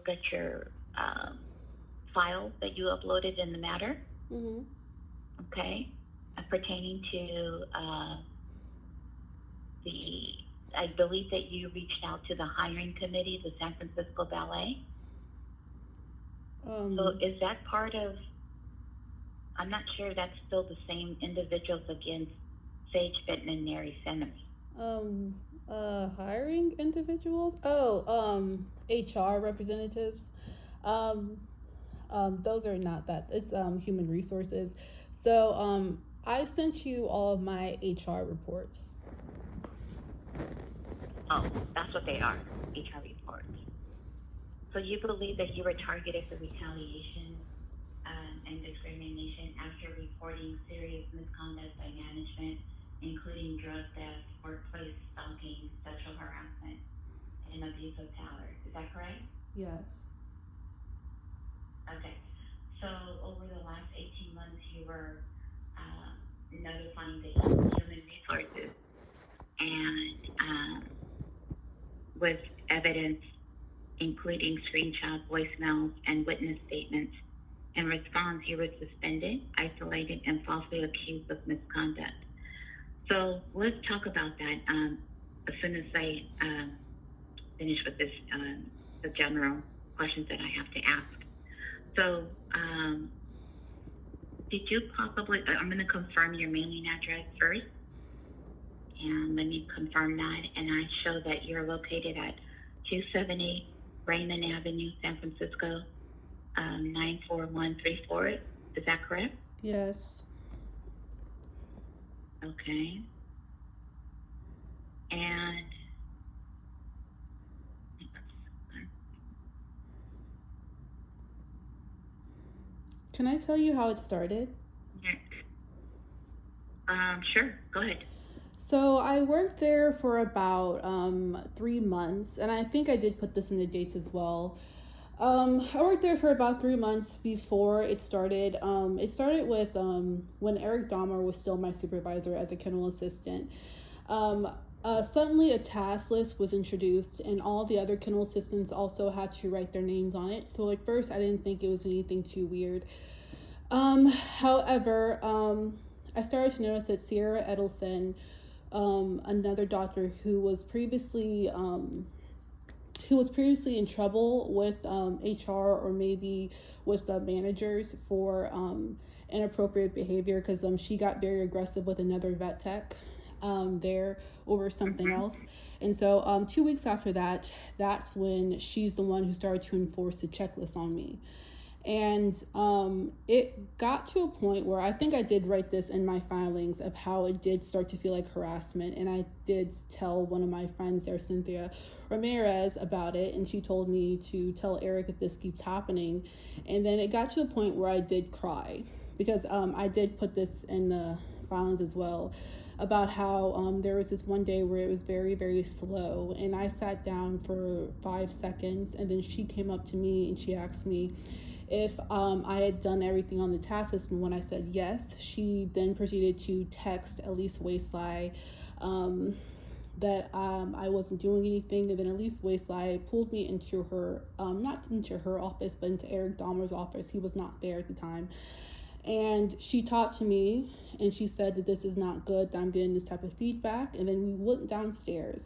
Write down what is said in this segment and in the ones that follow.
look at your file that you uploaded in the matter, Mm-hmm. okay, pertaining to I believe that you reached out to the hiring committee, the San Francisco Ballet. So is that part of, I'm not sure that's still the same individuals against Sage Veterinary Centers. Hiring individuals? HR representatives. Um, those are not that. It's human resources. So I sent you all of my HR reports. Oh, that's what they are, HR reports. So you believe that you were targeted for retaliation and discrimination after reporting serious misconduct by management, including drug theft, workplace stalking, sexual harassment, and abuse of power. Is that correct? Yes. Okay. So over the last 18 months, you were notifying the human resources and with evidence including screenshot voicemails and witness statements. In response, you were suspended, isolated, and falsely accused of misconduct. So let's talk about that as soon as I finish with this, the general questions that I have to ask. So did you possibly, I'm going to confirm your mailing address first. And let me confirm that. And I show that you're located at 278 Raymond Avenue, San Francisco, 94134. Is that correct? Yes. Okay. And Can I tell you how it started? Sure, go ahead. So I worked there for about 3 months, and I think I did put this in the dates as well. I worked there for about 3 months before it started. It started with when Eric Dahmer was still my supervisor as a kennel assistant. Suddenly, a task list was introduced, and all the other kennel assistants also had to write their names on it. So at first, I didn't think it was anything too weird. However, I started to notice that Sierra Edelson, another doctor who was previously in trouble with HR or maybe with the managers for inappropriate behavior, because she got very aggressive with another vet tech there over something else. And so 2 weeks after that, that's when she's the one who started to enforce the checklist on me. And it got to a point where I think I did write this in my filings of how it did start to feel like harassment. And I did tell one of my friends there, Cynthia Ramirez, about it. And she told me to tell Eric if this keeps happening. And then it got to the point where I did cry, because I did put this in the filings as well, about how there was this one day where it was very, very slow. And I sat down for 5 seconds, and then she came up to me and she asked me if I had done everything on the task list, and when I said yes, she then proceeded to text Elise Waisly that I wasn't doing anything. And then Elise Waisly pulled me into her, not into her office, but into Eric Dahmer's office. He was not there at the time. And she talked to me and she said that this is not good, that I'm getting this type of feedback. And then we went downstairs,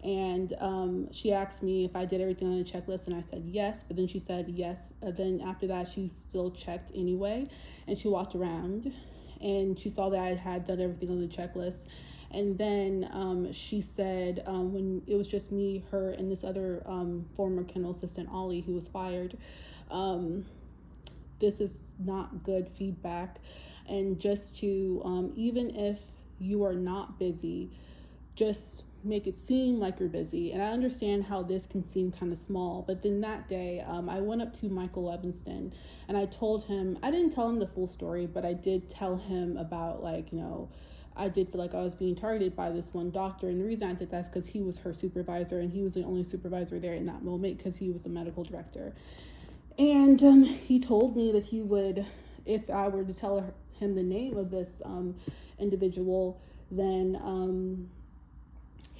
and she asked me if I did everything on the checklist, and I said yes. But then she said yes. Then after that, she still checked anyway, and she walked around and she saw that I had done everything on the checklist. And then she said, when it was just me, her, and this other former kennel assistant, Ollie, who was fired, this is not good feedback. And just to, even if you are not busy, just make it seem like you're busy. And I understand how this can seem kind of small, but then that day I went up to Michael Evanston and I told him, I didn't tell him the full story, but I did tell him about, like, you know, I did feel like I was being targeted by this one doctor. And the reason I did that is because he was her supervisor, and he was the only supervisor there in that moment because he was the medical director. And he told me that he would, if I were to tell him the name of this individual, then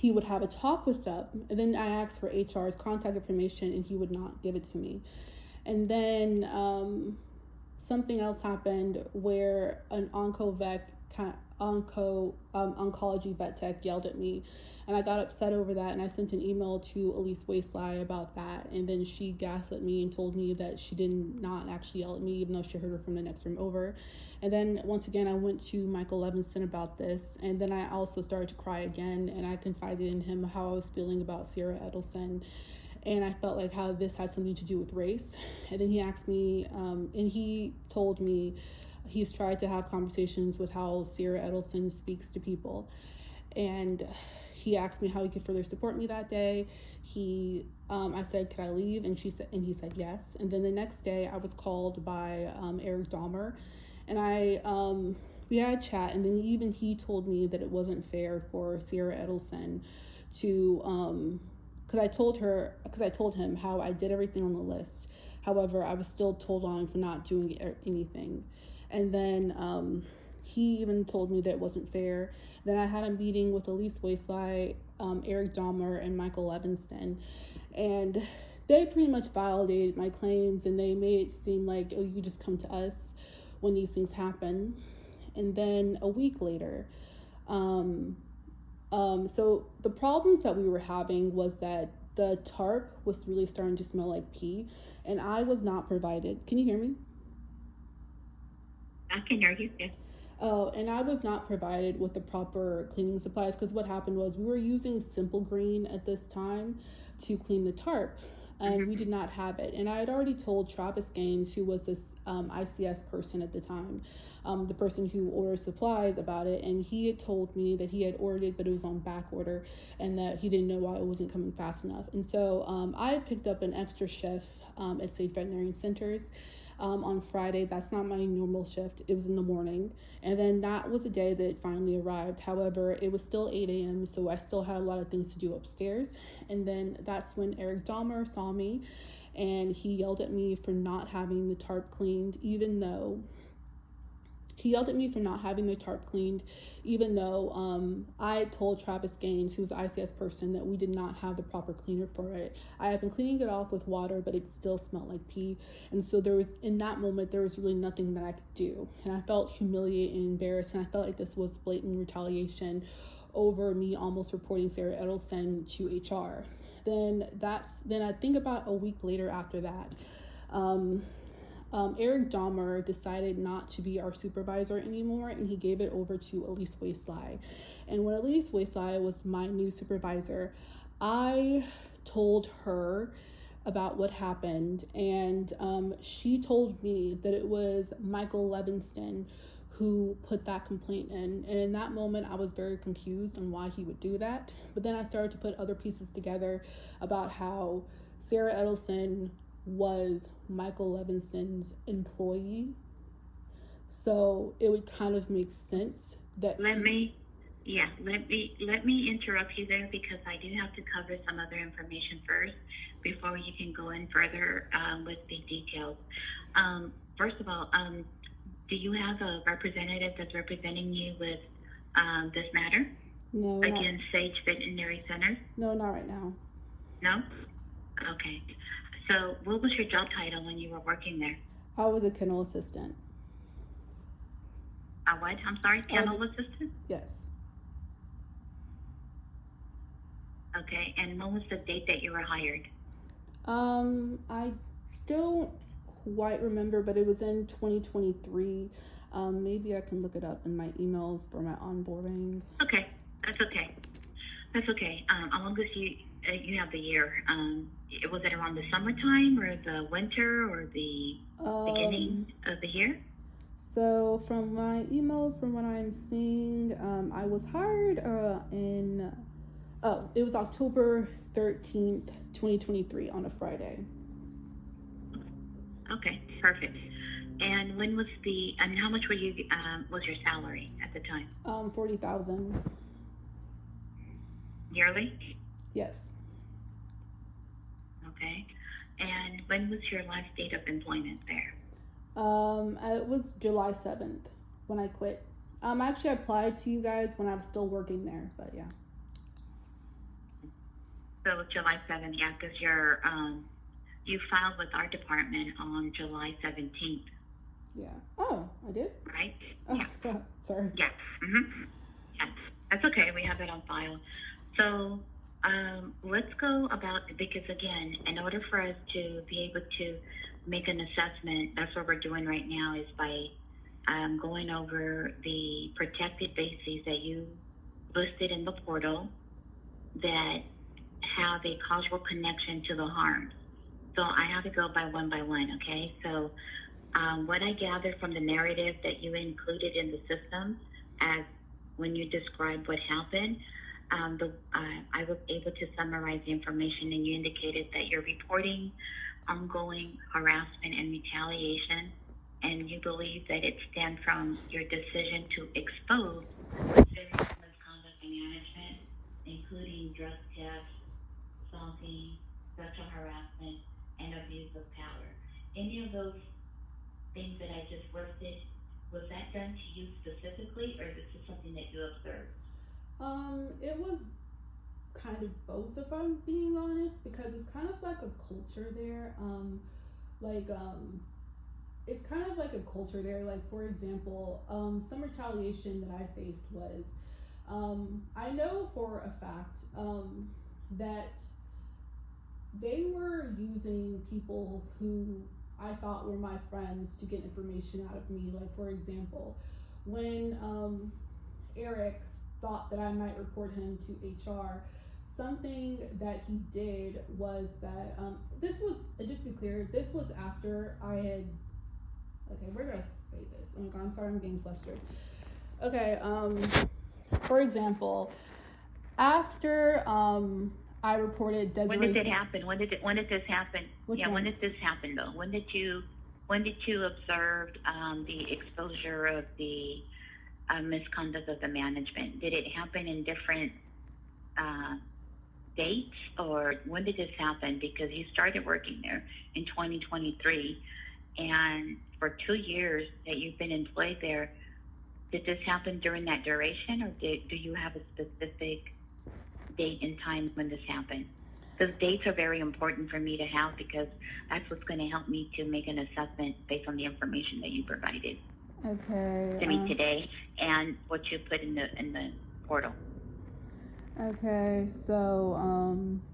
he would have a talk with them. And then I asked for HR's contact information and he would not give it to me. And then something else happened where an oncology vet tech yelled at me, and I got upset over that, and I sent an email to Elise Waisly about that, and then she gaslit me and told me that she did not actually yell at me, even though she heard her from the next room over. And then once again I went to Michael Levinston about this, and then I also started to cry again, and I confided in him how I was feeling about Sarah Edelson, and I felt like how this had something to do with race. And then he asked me, and he told me he's tried to have conversations with how Sarah Edelson speaks to people. And he asked me how he could further support me that day. I said, could I leave? And he said yes. And then the next day I was called by Eric Dahmer, and we had a chat, and then even he told me that it wasn't fair for Sarah Edelson to, because I told him how I did everything on the list. However, I was still told on for not doing anything. And then he even told me that it wasn't fair. Then I had a meeting with Elise Waisly, Eric Dahmer, and Michael Levinston. And they pretty much validated my claims, and they made it seem like, oh, you just come to us when these things happen. And then a week later, so the problems that we were having was that the tarp was really starting to smell like pee, and I was not provided. Can you hear me? I can hear you. Yeah. Oh, and I was not provided with the proper cleaning supplies, because what happened was we were using Simple Green at this time to clean the tarp, and we did not have it. And I had already told Travis Gaines, who was this ICS person at the time, the person who orders supplies, about it, and he had told me that he had ordered it, but it was on back order, and that he didn't know why it wasn't coming fast enough. And so I picked up an extra shift at Safe Veterinary Centers on Friday. That's not my normal shift. It was in the morning. And then that was the day that it finally arrived. However, it was still 8 a.m., so I still had a lot of things to do upstairs. And then that's when Eric Dahmer saw me, and he yelled at me for not having the tarp cleaned, even though I told Travis Gaines, who's the ICS person, that we did not have the proper cleaner for it. I had been cleaning it off with water, but it still smelled like pee. And so in that moment, there was really nothing that I could do. And I felt humiliated and embarrassed, and I felt like this was blatant retaliation over me almost reporting Sarah Edelson to HR. Then I think about a week later after that, Eric Dahmer decided not to be our supervisor anymore, and he gave it over to Elise Waisly. And when Elise Waisly was my new supervisor, I told her about what happened, and she told me that it was Michael Levinston who put that complaint in. And in that moment, I was very confused on why he would do that. But then I started to put other pieces together about how Sarah Edelson was Michael Levinston's employee. So it would kind of make sense that let me interrupt you there, because I do have to cover some other information first before you can go in further with the details. First of all, do you have a representative that's representing you with this matter? No. Against Sage Veterinary Center? No, not right now. No? Okay. So what was your job title when you were working there? I was a kennel assistant. A what? I'm sorry, kennel assistant? Yes. Okay, and when was the date that you were hired? I don't quite remember, but it was in 2023. Maybe I can look it up in my emails for my onboarding. Okay, that's okay. As long as you have the year. Was it around the summertime or the winter or the beginning of the year? So from my emails, from what I'm seeing, I was hired it was October 13th, 2023 on a Friday. Okay, perfect. And how much was your salary at the time? $40,000. Yearly? Yes. Okay. And when was your last date of employment there? It was July 7th when I quit. I actually applied to you guys when I was still working there, but yeah. So July 7th, yeah, because you filed with our department on July 17th, Yeah. Oh, I did? right? Oh, Yeah. sorry. Yes. Mm-hmm. Yes. That's okay. We have it on file. So let's go about, because again, in order for us to be able to make an assessment, that's what we're doing right now is by going over the protected bases that you listed in the portal that have a causal connection to the harms. So I have to go by one, okay? So what I gathered from the narrative that you included in the system as when you described what happened, I was able to summarize the information, and you indicated that you're reporting ongoing harassment and retaliation, and you believe that it stemmed from your decision to expose serious misconduct in management, including drug tests, stalking, sexual harassment, and abuse of power. Any of those things that I just listed, was that done to you specifically, or this is something that you observed? It was kind of both, if I'm being honest, because it's kind of like a culture there. Like, it's kind of like a culture there. Like, for example, some retaliation that I faced was, I know for a fact, that they were using people who I thought were my friends to get information out of me. Like, for example, when Eric thought that I might report him to HR, something that he did was that this was, just to be clear, this was after I had, okay, where did I say this? Oh my god, I'm sorry, I'm getting flustered. Okay, for example, after I reported Desiree. When did it happen? When did this happen? Which yeah, one? when did this happen though? When did you observe the exposure of the misconduct of the management? Did it happen in different dates, or when did this happen? Because you started working there in 2023, and for 2 years that you've been employed there, did this happen during that duration, or do you have a specific date and time when this happened? Those dates are very important for me to have, because that's what's going to help me to make an assessment based on the information that you provided Okay. to me today and what you put in the portal. Okay, so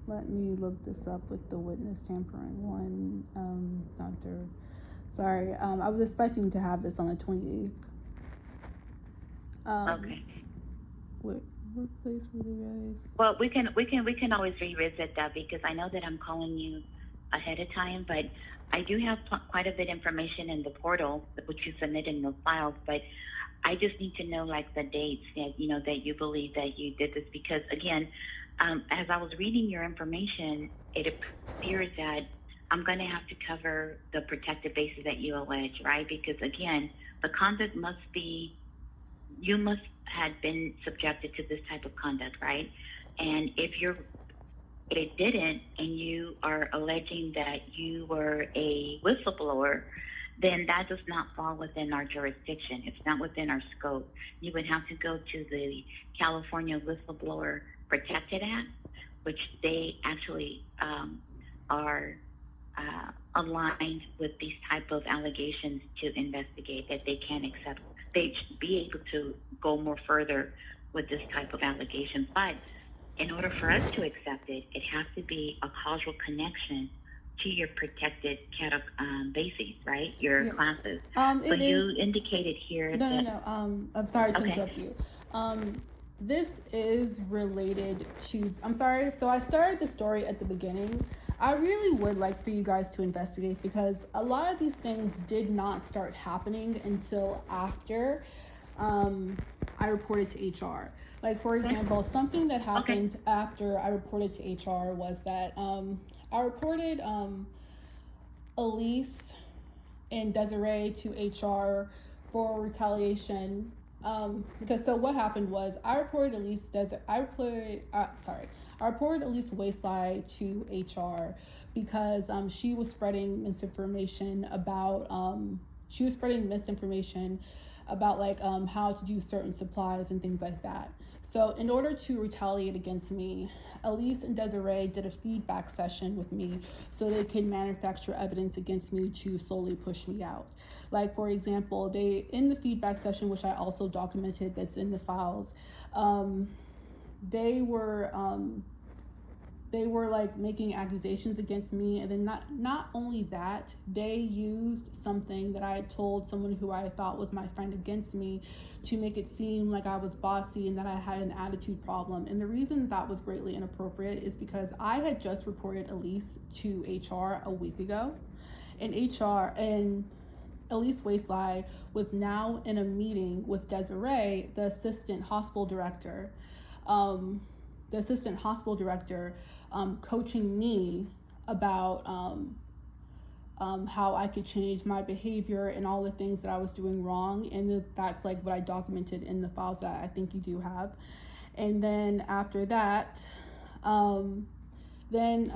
let me look this up with the witness tampering one. Doctor, sorry, I was expecting to have this on the 28th. Okay. What place were you guys? Well, we can always revisit that, because I know that I'm calling you ahead of time, but I do have quite a bit of information in the portal which you submitted in the files, but I just need to know like the dates that that you believe that you did this, because again, as I was reading your information, it appears that I'm going to have to cover the protected bases that you allege, right? Because again, the conduct must be, you must have been subjected to this type of conduct, right? And if it didn't, and you are alleging that you were a whistleblower, then that does not fall within our jurisdiction. It's not within our scope. You would have to go to the California Whistleblower Protected Act, which they actually are aligned with these type of allegations to investigate, that they can accept. They should be able to go more further with this type of allegation. But in order for us to accept it, it has to be a causal connection to your protected bases, right? Your classes. So you indicated here that. No. I'm sorry to interrupt you. This is related to. I'm sorry. So I started the story at the beginning. I really would like for you guys to investigate, because a lot of these things did not start happening until after I reported to HR. Like, for example, something that happened after I reported to HR was that I reported Elise and Desiree to HR for retaliation. Because so what happened was I reported Elise Wayside to HR because she was spreading misinformation about like how to do certain supplies and things like that. So, in order to retaliate against me, Elise and Desiree did a feedback session with me so they can manufacture evidence against me to slowly push me out. Like, for example, they, in the feedback session, which I also documented that's in the files, um, they were they were like making accusations against me, and then not only that, they used something that I had told someone who I thought was my friend against me to make it seem like I was bossy and that I had an attitude problem. And the reason that was greatly inappropriate is because I had just reported Elise to HR a week ago, and Elise Waistley was now in a meeting with Desiree, the assistant hospital director. Um, the assistant hospital director coaching me about how I could change my behavior and all the things that I was doing wrong. And that's like what I documented in the files that I think you do have. And then after that, then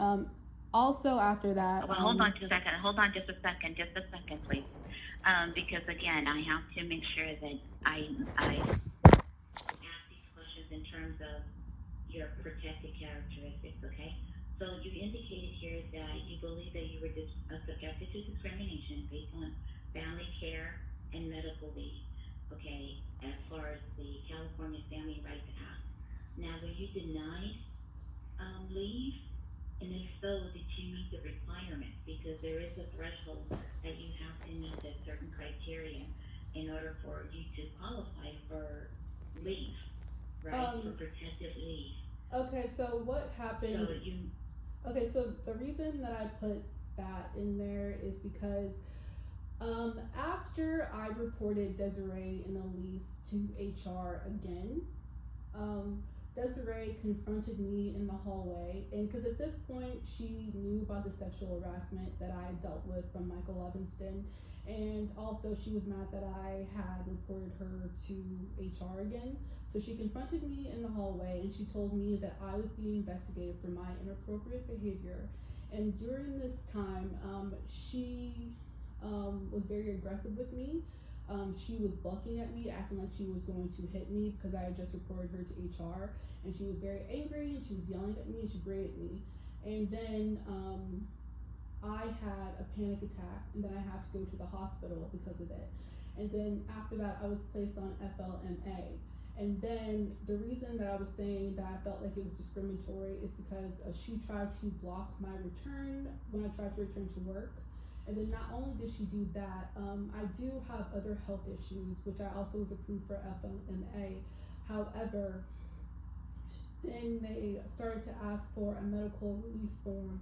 also after that. Well, hold on just a second. Hold on just a second, please. Because again, I have to make sure that I ask these questions in terms of your protected characteristics, okay? So you indicated here that you believe that you were subjected to discrimination based on family care and medical leave, okay, as far as the California Family Rights Act. Now, were you denied leave? And if so, did you meet the requirements? Because there is a threshold that you have to meet a certain criteria in order for you to qualify for leave, right? For protected leave. Okay, so what happened? Okay, so the reason that I put that in there is because after I reported Desiree and Elise to HR again, Desiree confronted me in the hallway, and because at this point she knew about the sexual harassment that I dealt with from Michael Evanston, and also she was mad that I had reported her to HR again. So she confronted me in the hallway and she told me that I was being investigated for my inappropriate behavior. And during this time, she was very aggressive with me. She was bucking at me, acting like she was going to hit me because I had just reported her to HR. And she was very angry and she was yelling at me and she berated me. And then I had a panic attack and then I had to go to the hospital because of it. And then after that, I was placed on FLMA. And then the reason that I was saying that I felt like it was discriminatory is because she tried to block my return when I tried to return to work. And then not only did she do that, I do have other health issues, which I also was approved for FLMA. However, then they started to ask for a medical release form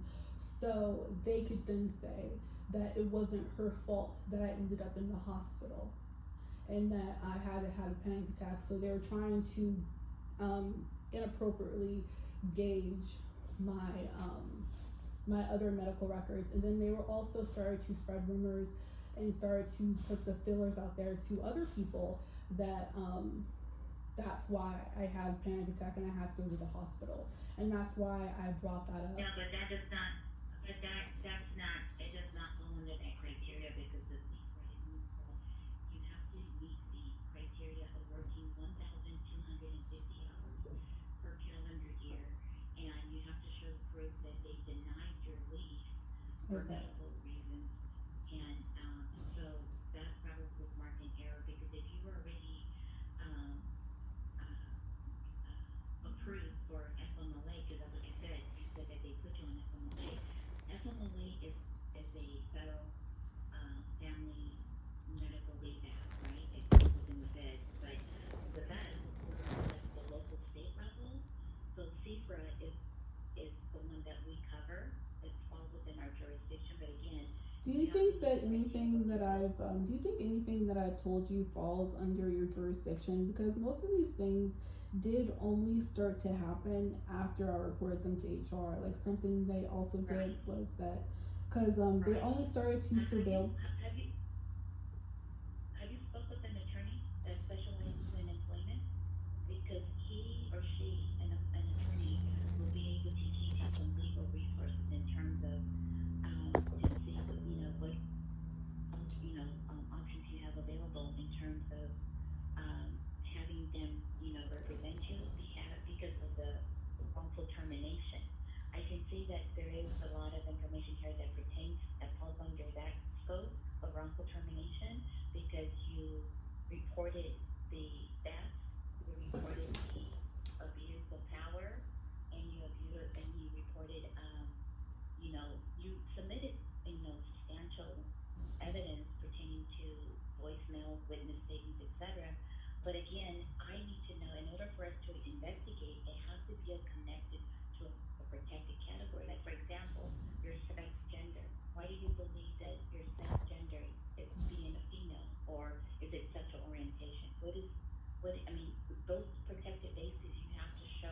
so they could then say that it wasn't her fault that I ended up in the hospital and that I had a panic attack. So they were trying to inappropriately gauge my my other medical records, and then they were also started to spread rumors and started to put the fillers out there to other people that that's why I had a panic attack and I had to go to the hospital, and that's why I brought that up. No, but that does not. But that's not. It does not fall under that criteria because the CFRA is municipal. You have to meet the criteria of working 1,250 hours per calendar year, and you have to show proof that they denied your leave for medical reasons. And so that probably was marked in error because if you were already approved for FMLA, because like I said, you said that they put you on FMLA. FMLA is a federal family medical leave act, right? It falls within the feds, but the feds like the local state level. So CFRA is the one that we cover. It falls within our jurisdiction, but again. Do you think that anything that I've told you falls under your jurisdiction? Because most of these things did only start to happen after I reported them to HR. Like something they also did was that, because they only started to surveil. Have you spoke with an attorney that specializes in employment? Because he or she, an attorney, will be able to give you some legal resources in terms of to see what options you have available in terms of having them represent you, reported the theft, you reported the abuse of power, and you reported, you submitted, substantial evidence pertaining to voicemails, witness statements, etc. But again, I need to know, in order for us to investigate, it has to be connected to a protected category. Like, for example, your sex gender. Why do you believe that your sex gender is being a female, or is it sexual orientation? Those protected bases, you have to show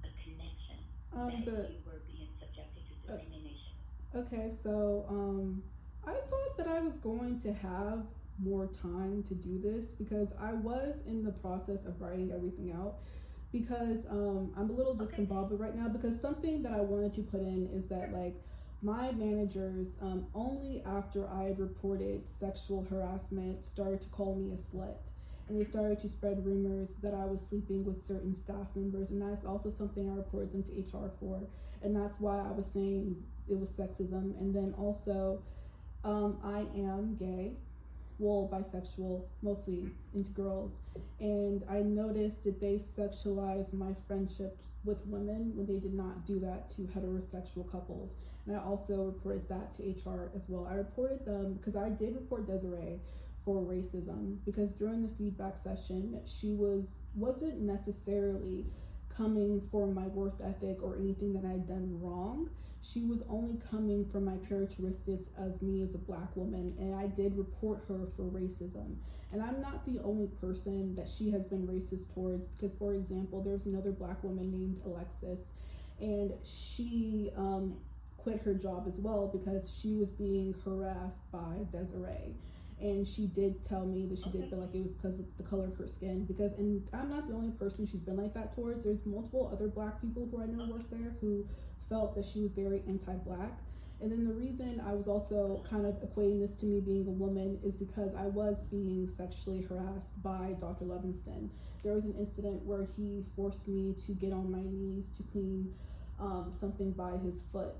a connection that But you were being subjected to discrimination. okay, so I thought that I was going to have more time to do this because I was in the process of writing everything out. Because I'm a little Okay. discombobulated right now because something that I wanted to put in is that like my managers only after I reported sexual harassment started to call me a slut, and they started to spread rumors that I was sleeping with certain staff members, and that's also something I reported them to HR for, and that's why I was saying it was sexism. And then also I am gay, well, bisexual, mostly into girls, and I noticed that they sexualized my friendships with women when they did not do that to heterosexual couples. And I also reported that to HR as well. I reported them because I did report Desiree for racism because during the feedback session she wasn't necessarily coming for my worth ethic or anything that I'd done wrong. She was only coming from my characteristics as me as a black woman, and I did report her for racism. And I'm not the only person that she has been racist towards because, for example, there's another black woman named Alexis, and she quit her job as well because she was being harassed by Desiree. And she did tell me that she did feel like it was because of the color of her skin. Because, and I'm not the only person she's been like that towards. There's multiple other black people who I know work there who felt that she was very anti-black. And then the reason I was also kind of equating this to me being a woman is because I was being sexually harassed by Dr. Levingston. There was an incident where he forced me to get on my knees to clean something by his foot.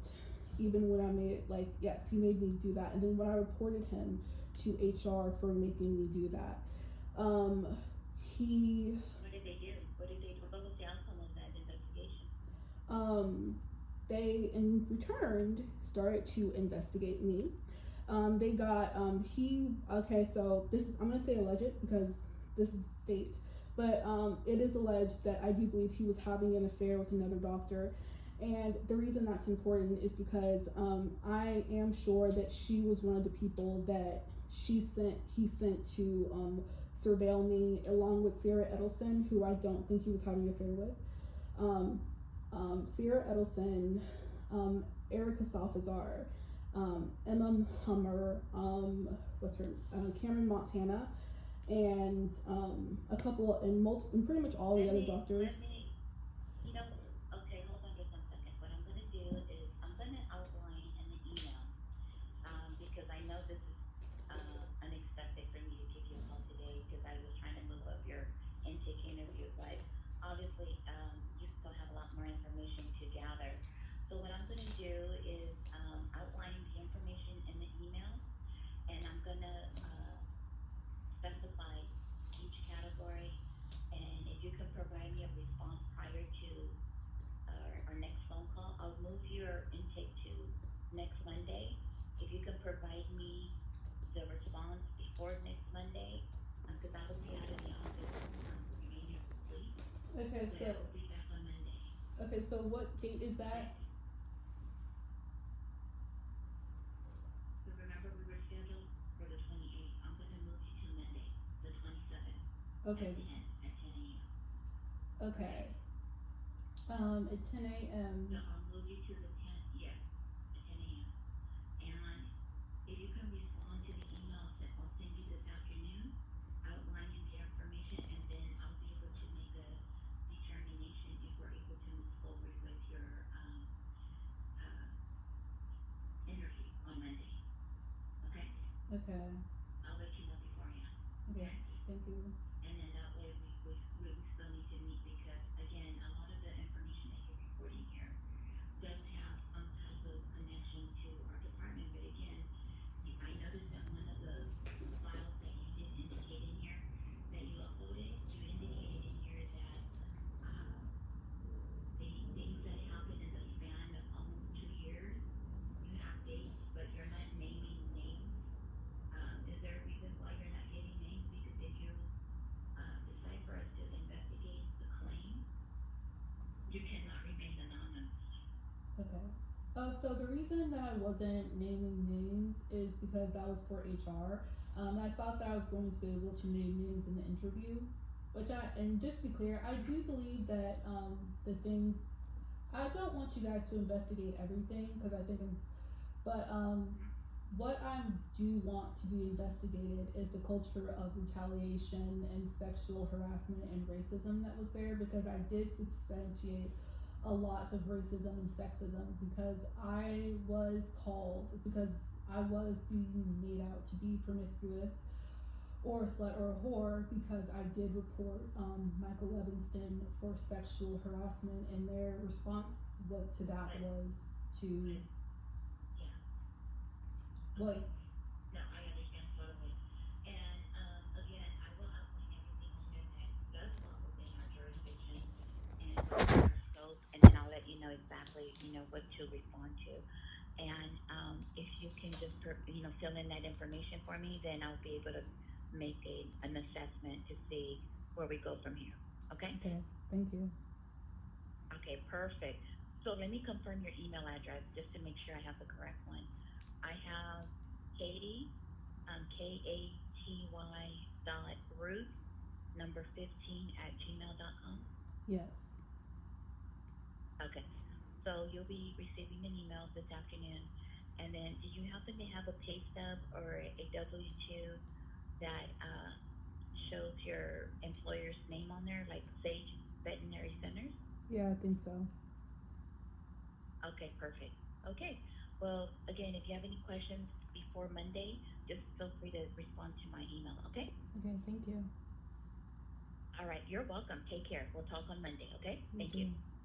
Even when I made like, yes, he made me do that. And then when I reported him to HR for making me do that, he. What did they do? What was the outcome of that investigation? They in return started to investigate me. They got okay, so this is, I'm gonna say alleged because this is state, but it is alleged that I do believe he was having an affair with another doctor. And the reason that's important is because I am sure that she was one of the people that he sent to surveil me, along with Sarah Edelson, who I don't think he was having an affair with. Sarah Edelson, Erica Salazar, Emma Hummer, Cameron Montana, and a couple, and pretty much all the other doctors. Okay, hold on just 1 second. What I'm going to do is I'm going to outline in the email, because I know this is unexpected for me to give you a call today because I was trying to move up your intake interview, but obviously you still have a lot more information to gather. So what I'm going to do is outline the information in the email, and I'm going to specify each category, and if you can provide me a response prior to our next phone call, I'll move your intake to next Monday. If you can provide me the response before next Monday, because I will be out of the office for the remainder of the week. Okay, so I will be back on Monday. Okay, so what date is that? So remember, we were scheduled for the 28th. I'm going to move you to Monday, the 27th. Okay. At 10 a.m. Okay. At 10 a.m. No, I'll move you to the 10th, yes, at 10 a.m. And if you can respond to the emails that I'll send you this afternoon, outlining the information, and then I'll be able to make a determination if we're able to move forward with your interview on Monday. Okay? Okay. I'll let you know beforehand. Okay. Thank you. And then that way we still need to meet because, again, a lot of the information that you're reporting here does have some type of connection to our department. But again, I noticed that one of the files that you did indicate in here that you So the reason that I wasn't naming names is because that was for HR. I thought that I was going to be able to name names in the interview, and just to be clear, I do believe that the things, I don't want you guys to investigate everything because I think but what I do want to be investigated is the culture of retaliation and sexual harassment and racism that was there, because I did substantiate a lot of racism and sexism because I was called, because I was being made out to be promiscuous or a slut or a whore, because I did report Michael Levinston for sexual harassment, and their response to that was to Yeah. what. Okay. No, I understand totally. And again, I will outline everything on there that does fall within our jurisdiction and within our scope, and then I'll let you know exactly, what to respond to. And if you can just, fill in that information for me, then I'll be able to make an assessment to see where we go from here. Okay? Okay, thank you. Okay, perfect. So let me confirm your email address just to make sure I have the correct one. I have Katie, KATY Ruth, number 15 at gmail.com. Yes. Okay. So you'll be receiving an email this afternoon. And then do you happen to have a pay stub or a W-2 that shows your employer's name on there, like Sage Veterinary Centers? Yeah, I think so. Okay, perfect. Okay. Well, again, if you have any questions before Monday, just feel free to respond to my email, okay? Okay, thank you. All right, you're welcome. Take care. We'll talk on Monday, okay? You Thank you. too.